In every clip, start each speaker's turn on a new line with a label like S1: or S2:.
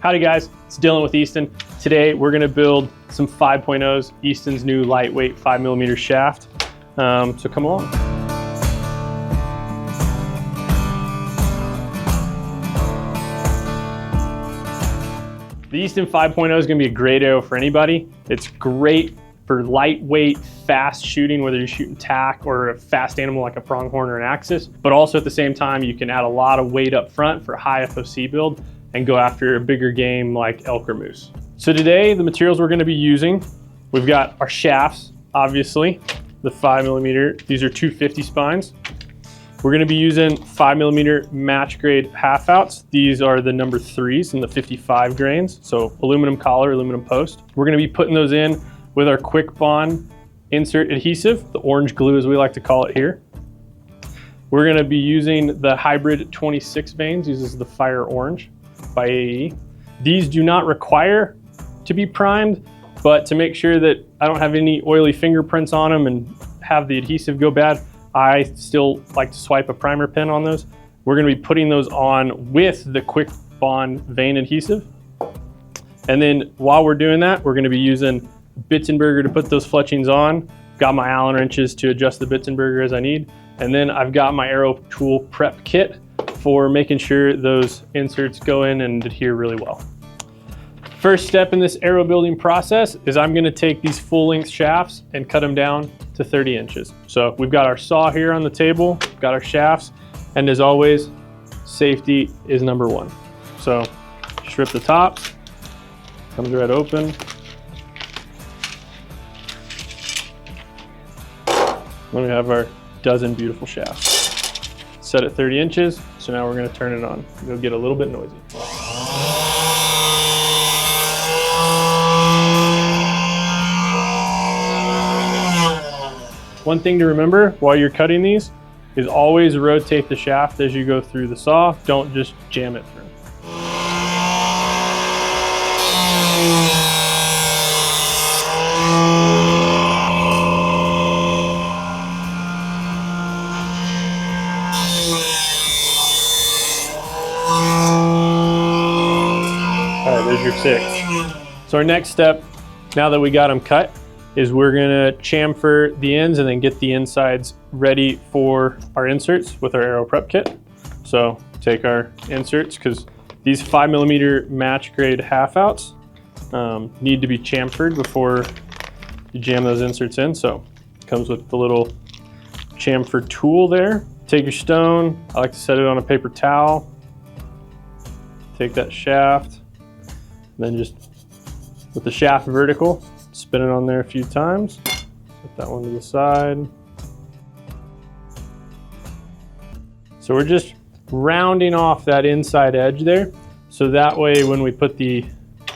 S1: Howdy guys, it's Dylan with Easton. Today we're gonna build some 5.0s, Easton's new lightweight 5mm shaft. So come along. The Easton 5.0 is gonna be a great arrow for anybody. It's great for lightweight, fast shooting, whether you're shooting tack or a fast animal like a pronghorn or an axis. But also at the same time, you can add a lot of weight up front for a high FOC build and go after a bigger game like elk or moose. So today, the materials we're gonna be using, we've got our shafts, obviously, the 5mm. These are 250 spines. We're gonna be using 5mm match grade half outs. These are the number 3s in the 55 grains. So aluminum collar, aluminum post. We're gonna be putting those in with our Quick Bond insert adhesive, the orange glue as we like to call it here. We're gonna be using the hybrid 26 veins, uses the Fire Orange by AE. These do not require to be primed, but to make sure that I don't have any oily fingerprints on them and have the adhesive go bad, I still like to swipe a primer pen on those. We're gonna be putting those on with the Quick Bond vein adhesive. And then while we're doing that, we're gonna be using Bitzenberger to put those fletchings on. Got my Allen wrenches to adjust the Bitzenberger as I need. And then I've got my arrow tool prep kit for making sure those inserts go in and adhere really well. First step in this arrow building process is I'm gonna take these full length shafts and cut them down to 30 inches. So we've got our saw here on the table, got our shafts, and as always, safety is number one. So just rip the tops, comes right open. Then we have our dozen beautiful shafts. Set at 30 inches, so now we're gonna turn it on. It'll get a little bit noisy. One thing to remember while you're cutting these is always rotate the shaft as you go through the saw. Don't just jam it through. All right, there's your 6. So our next step, now that we got them cut, is we're gonna chamfer the ends and then get the insides ready for our inserts with our arrow prep kit. So take our inserts, because these 5mm match grade half outs need to be chamfered before you jam those inserts in. So it comes with the little chamfer tool there. Take your stone, I like to set it on a paper towel. Take that shaft, then just with the shaft vertical, spin it on there a few times. Put that one to the side. So we're just rounding off that inside edge there. So that way when we put the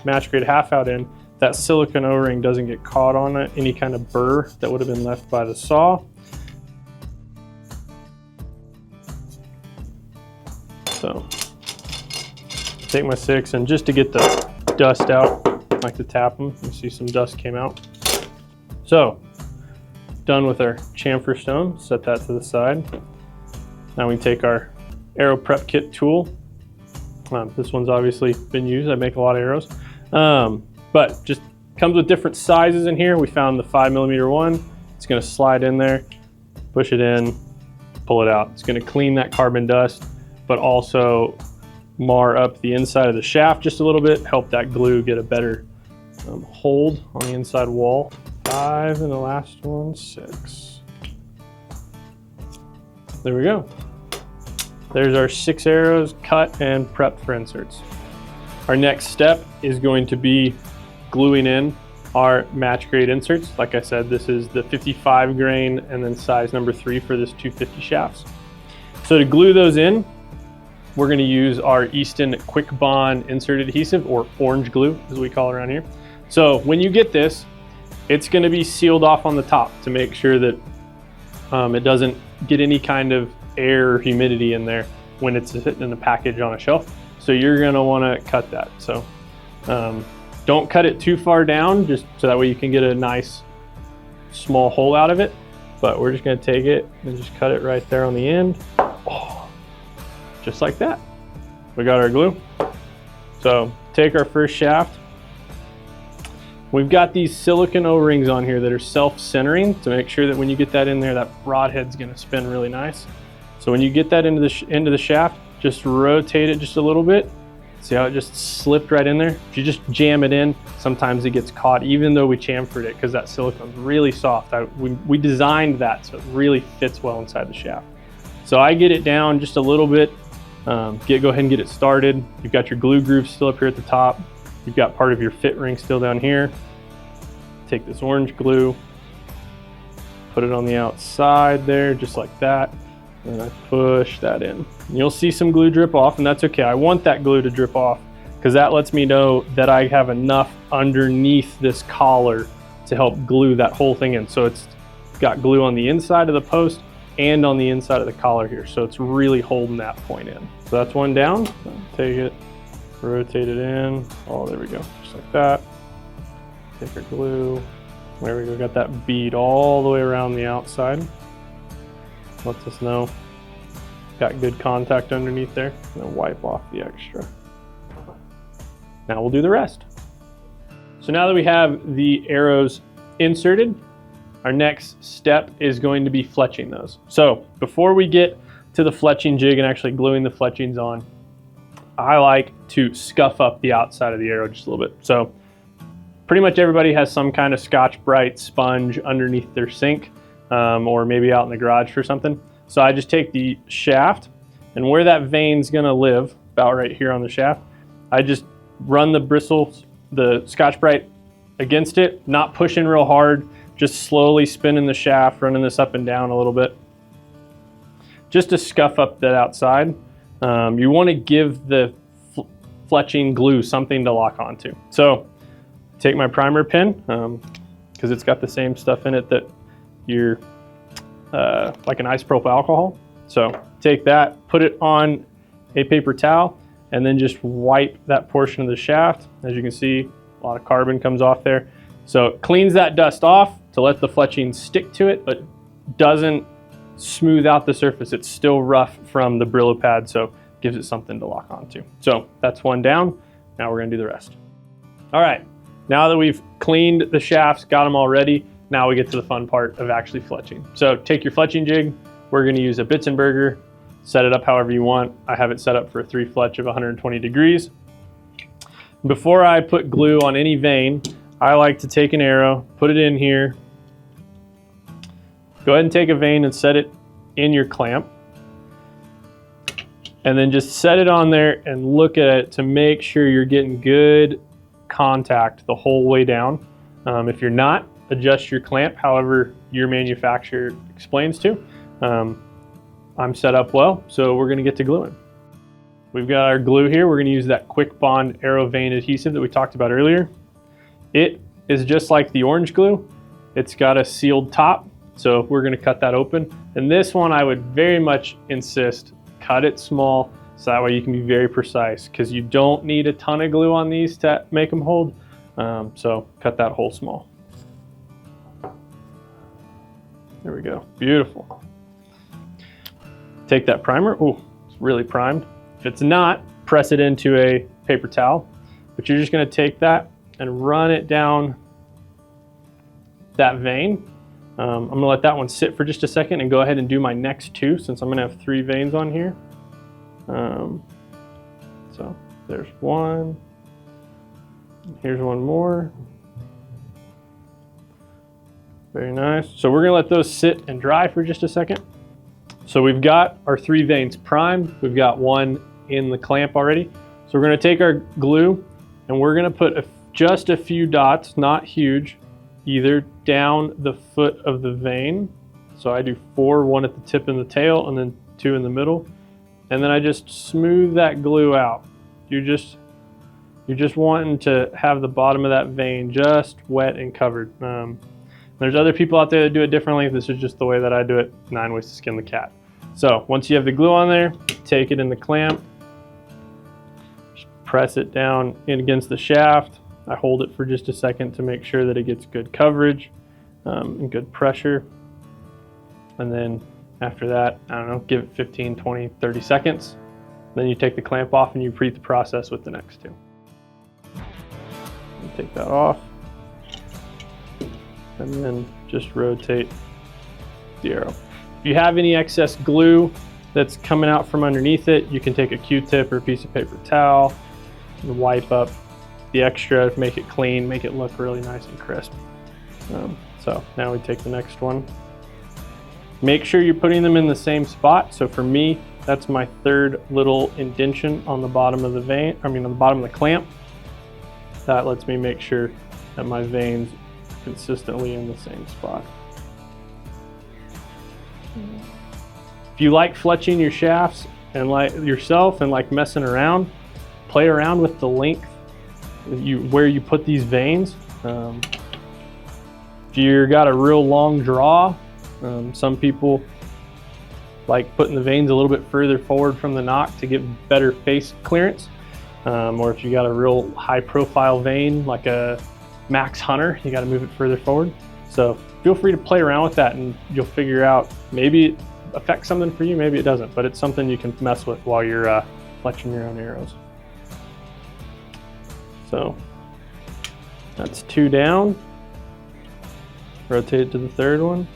S1: match grade half out in, that silicone O-ring doesn't get caught on it, any kind of burr that would have been left by the saw. So take my 6, and just to get the dust out, I like to tap them. You see some dust came out. So, done with our chamfer stone, set that to the side. Now we take our arrow prep kit tool. This one's obviously been used, I make a lot of arrows. But just comes with different sizes in here. We found the 5mm one. It's gonna slide in there, push it in, pull it out. It's gonna clean that carbon dust, but also mar up the inside of the shaft just a little bit, help that glue get a better hold on the inside wall. 5 and the last one, 6. There we go. There's our 6 arrows cut and prepped for inserts. Our next step is going to be gluing in our match grade inserts. Like I said, this is the 55 grain and then size number 3 for this 250 shafts. So to glue those in, we're gonna use our Easton Quick Bond insert adhesive, or orange glue as we call it around here. So when you get this, it's gonna be sealed off on the top to make sure that it doesn't get any kind of air or humidity in there when it's sitting in the package on a shelf. So you're gonna wanna cut that. So don't cut it too far down, just so that way you can get a nice small hole out of it. But we're just gonna take it and just cut it right there on the end. Oh, just like that. We got our glue. So take our first shaft. We've got these silicone O-rings on here that are self-centering to make sure that when you get that in there, that rod head's gonna spin really nice. So when you get that into the shaft, just rotate it just a little bit. See how it just slipped right in there? If you just jam it in, sometimes it gets caught, even though we chamfered it, because that silicone's really soft. We designed that so it really fits well inside the shaft. So I get it down just a little bit. Go ahead and get it started. You've got your glue groove still up here at the top. You've got part of your fit ring still down here. Take this orange glue, put it on the outside there, just like that. And I push that in. And you'll see some glue drip off, and that's okay. I want that glue to drip off because that lets me know that I have enough underneath this collar to help glue that whole thing in. So it's got glue on the inside of the post and on the inside of the collar here. So it's really holding that point in. So that's one down. Take it, rotate it in. Oh, there we go, just like that. Take our glue. There we go, got that bead all the way around the outside. Lets us know got good contact underneath there. And then wipe off the extra. Now we'll do the rest. So now that we have the arrows inserted, our next step is going to be fletching those. So before we get to the fletching jig and actually gluing the fletchings on, I like to scuff up the outside of the arrow just a little bit. So pretty much everybody has some kind of Scotch-Brite sponge underneath their sink. Or maybe out in the garage for something. So I just take the shaft, and where that vein's gonna live, about right here on the shaft, I just run the bristles, the Scotch-Brite against it, not pushing real hard, just slowly spinning the shaft, running this up and down a little bit, just to scuff up that outside. You wanna give the fletching glue something to lock onto. So take my primer pin, because it's got the same stuff in it that your like an isopropyl alcohol. So take that, put it on a paper towel, and then just wipe that portion of the shaft. As you can see, a lot of carbon comes off there. So it cleans that dust off to let the fletching stick to it, but doesn't smooth out the surface. It's still rough from the Brillo pad, so gives it something to lock onto. So that's one down. Now we're gonna do the rest. All right, now that we've cleaned the shafts, got them all ready, now we get to the fun part of actually fletching. So take your fletching jig. We're gonna use a Bitzenberger. Set it up however you want. I have it set up for a 3 fletch of 120 degrees. Before I put glue on any vein, I like to take an arrow, put it in here. Go ahead and take a vein and set it in your clamp. And then just set it on there and look at it to make sure you're getting good contact the whole way down. If you're not, adjust your clamp however your manufacturer explains to. I'm set up well, so we're gonna get to gluing. We've got our glue here. We're gonna use that Quick Bond Aero Vein adhesive that we talked about earlier. It is just like the orange glue. It's got a sealed top, so we're gonna cut that open. And this one, I would very much insist, cut it small, so that way you can be very precise, because you don't need a ton of glue on these to make them hold. So cut that hole small. There we go, beautiful. Take that primer, oh, it's really primed. If it's not, press it into a paper towel, but you're just gonna take that and run it down that vein. I'm gonna let that one sit for just a second and go ahead and do my next two, since I'm gonna have 3 veins on here. So there's one, here's one more. Very nice. So we're gonna let those sit and dry for just a second. So we've got our 3 veins primed. We've got one in the clamp already. So we're gonna take our glue and we're gonna put just a few dots, not huge, either down the foot of the vein. So I do 4, 1 at the tip and the tail, and then 2 in the middle. And then I just smooth that glue out. You're just wanting to have the bottom of that vein just wet and covered. There's other people out there that do it differently. This is just the way that I do it. 9 ways to skin the cat. So once you have the glue on there, take it in the clamp, just press it down in against the shaft. I hold it for just a second to make sure that it gets good coverage and good pressure. And then after that, I don't know, give it 15, 20, 30 seconds. Then you take the clamp off and you repeat the process with the next 2. Take that off. And then just rotate the arrow. If you have any excess glue that's coming out from underneath it, you can take a Q-tip or a piece of paper towel and wipe up the extra, make it clean, make it look really nice and crisp. So now we take the next one. Make sure you're putting them in the same spot. So for me, that's my third little indention on the bottom of the vane, on the bottom of the clamp. That lets me make sure that my vane's consistently in the same spot. If you like fletching your shafts and like yourself and like messing around, play around with the length where you put these vanes. If you got a real long draw, some people like putting the vanes a little bit further forward from the nock to get better face clearance. Or if you got a real high profile vane like a Max Hunter, you got to move it further forward. So feel free to play around with that and you'll figure out, maybe it affects something for you, maybe it doesn't, but it's something you can mess with while you're fletching your own arrows. So that's 2 down. Rotate it to the third one.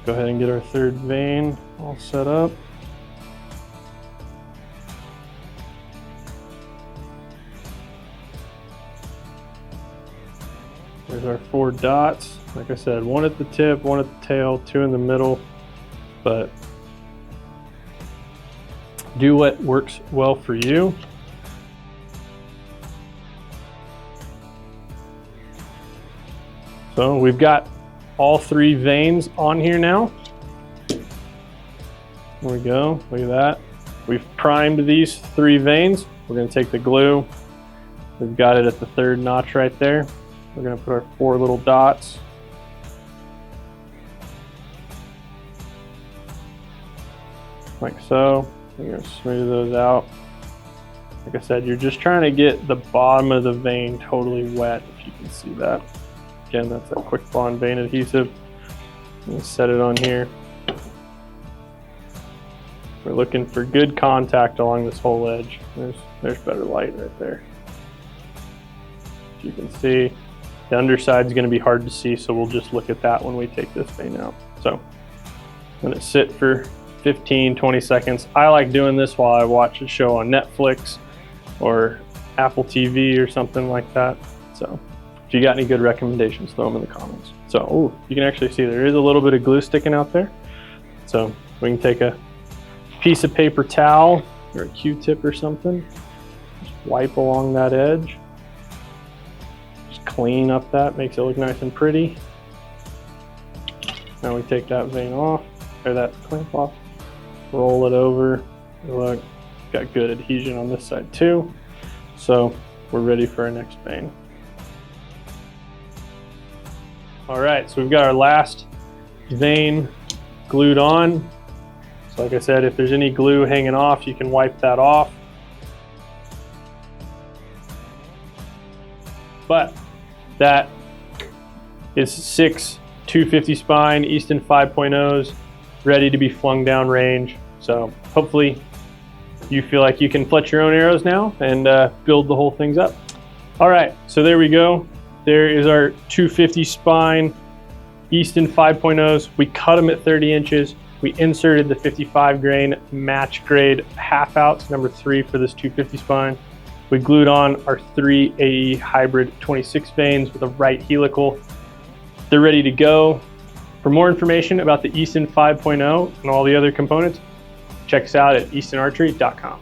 S1: Go ahead and get our third vane all set up. There's our 4 dots. Like I said, 1 at the tip, 1 at the tail, 2 in the middle, but do what works well for you. So we've got all 3 vanes on here now. There we go, look at that. We've primed these 3 vanes. We're gonna take the glue. We've got it at the 3rd notch right there. We're gonna put our 4 little dots. Like so. We're gonna smooth those out. Like I said, you're just trying to get the bottom of the vane totally wet, if you can see that. Again, that's that Quick Bond vane adhesive. I'm gonna set it on here. We're looking for good contact along this whole edge. There's better light right there. As you can see, the underside's gonna be hard to see, so we'll just look at that when we take this vane out. So, let it sit for 15, 20 seconds. I like doing this while I watch a show on Netflix or Apple TV or something like that. So, if you got any good recommendations, throw them in the comments. So, ooh, you can actually see there is a little bit of glue sticking out there. So, we can take a piece of paper towel or a Q-tip or something, just wipe along that edge. Just clean up that, makes it look nice and pretty. Now we take that vane off, or that clamp off, roll it over. Look, got good adhesion on this side too. So we're ready for our next vane. All right, so we've got our last vane glued on. So like I said, if there's any glue hanging off, you can wipe that off. But that is 6 250 spine Easton 5.0s ready to be flung down range. So hopefully you feel like you can fletch your own arrows now and build the whole things up. All right, so there we go. There is our 250 spine Easton 5.0s. We cut them at 30 inches. We inserted the 55 grain match grade half outs, number 3 for this 250 spine. We glued on our 3 AE hybrid 26 vanes with a right helical. They're ready to go. For more information about the Easton 5.0 and all the other components, check us out at eastonarchery.com.